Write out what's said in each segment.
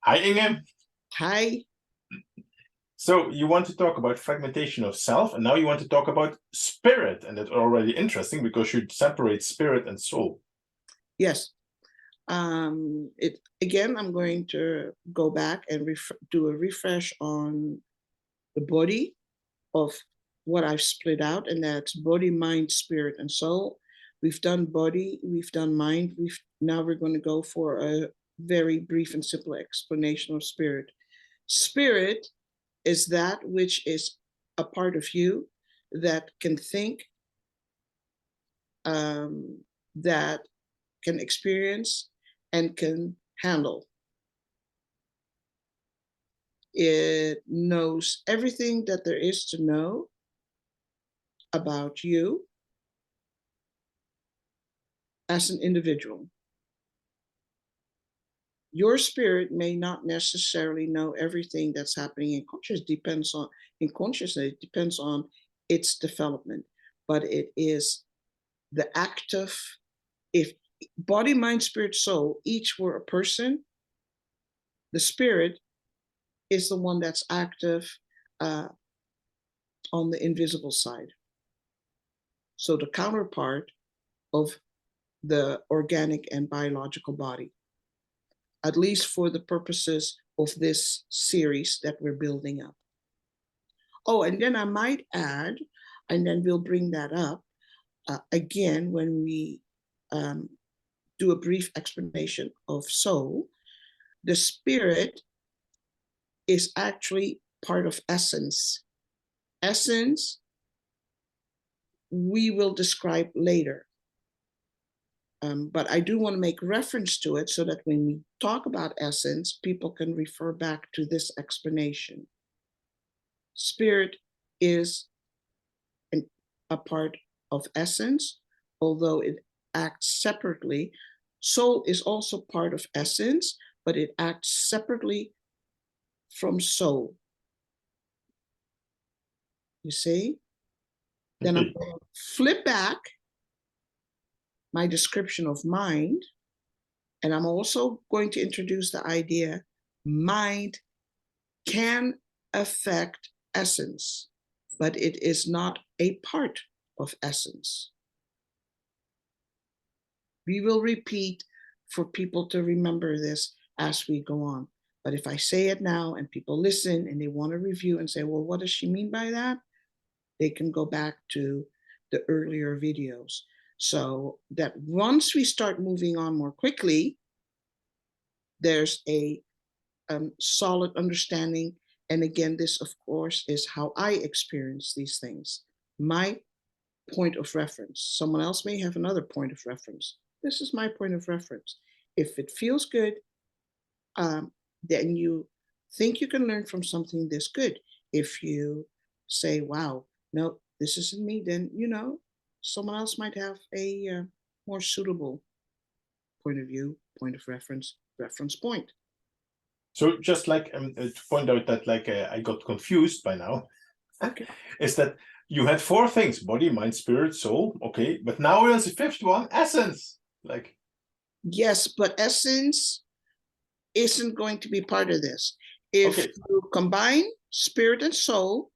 Hi, Inge. Hi. So you want to talk about fragmentation of self, and now you want to talk about spirit, and that's already interesting because you separate spirit and soul. Yes. Again, I'm going to go back and do a refresh on the body of what I've split out, and that's body, mind, spirit, and soul. We've done body, we've done mind. Now we're going to go for a very brief and simple explanation of spirit. Spirit is that which is a part of you that can think, that can experience, and can handle. It knows everything that there is to know about you as an individual. Your spirit may not necessarily know everything that's happening in consciousness. It depends on its development, but it is the active. If body, mind, spirit, soul each were a person, the spirit is the one that's active on the invisible side. So the counterpart of the organic and biological body, at least for the purposes of this series that we're building up. Oh, and then I might add, and then we'll bring that up again when we do a brief explanation of soul. The spirit is actually part of essence. Essence, we will describe later. But I do want to make reference to it so that when we talk about essence, people can refer back to this explanation. Spirit is a part of essence, although it acts separately. Soul is also part of essence, but it acts separately from soul. You see? Then I'm going to flip back my description of mind, and I'm also going to introduce the idea mind can affect essence, but it is not a part of essence. We will repeat for people to remember this as we go on. But if I say it now and people listen and they want to review and say, well, what does she mean by that? They can go back to the earlier videos. So that once we start moving on more quickly, there's a solid understanding. And again, this, of course, is how I experience these things. My point of reference. Someone else may have another point of reference. This is my point of reference. If it feels good, then you think you can learn from something this good. If you say, wow, no, this isn't me, then, someone else might have a more suitable point of view, point of reference point. So just like to point out that I got confused by now, okay, is that you had four things: body, mind, spirit, soul. Okay, but now there's a fifth one: essence. Yes, but essence isn't going to be part of this. If you combine spirit and soul,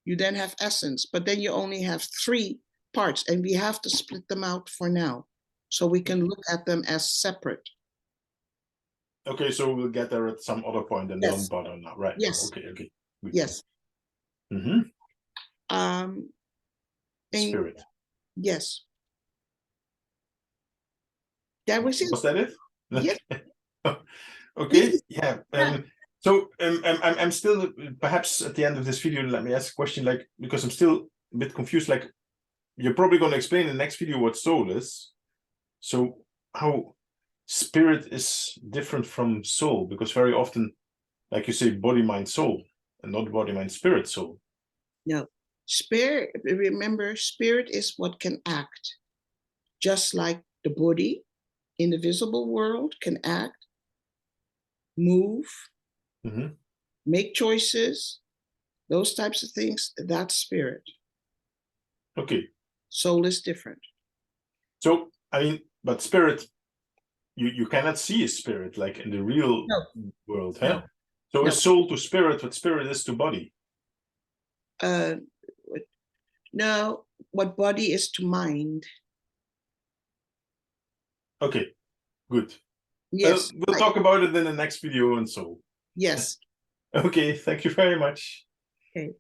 you then have essence, but then you only have three parts, and we have to split them out for now so we can look at them as separate. Okay, so we'll get there at some other point and don't bother now, right? Yes. Okay. Yes. Spirit. Yes. That was it. Was that it? Yes. Okay. Yeah. So I'm still, perhaps at the end of this video, let me ask a question, because I'm still a bit confused. You're probably going to explain in the next video what soul is. So how spirit is different from soul, because very often, like you say, body, mind, soul, and not body, mind, spirit, soul. No. Spirit, remember, spirit is what can act. Just like the body in the visible world can act, move, make choices, those types of things, that's spirit. Okay. Soul is different. So, but spirit you cannot see a spirit like in the real No. world, No. huh? So No. a soul to spirit, what spirit is to body. No, what body is to mind. Okay, good. Yes. We'll talk about it in the next video and so. Yes. Okay, thank you very much. Okay.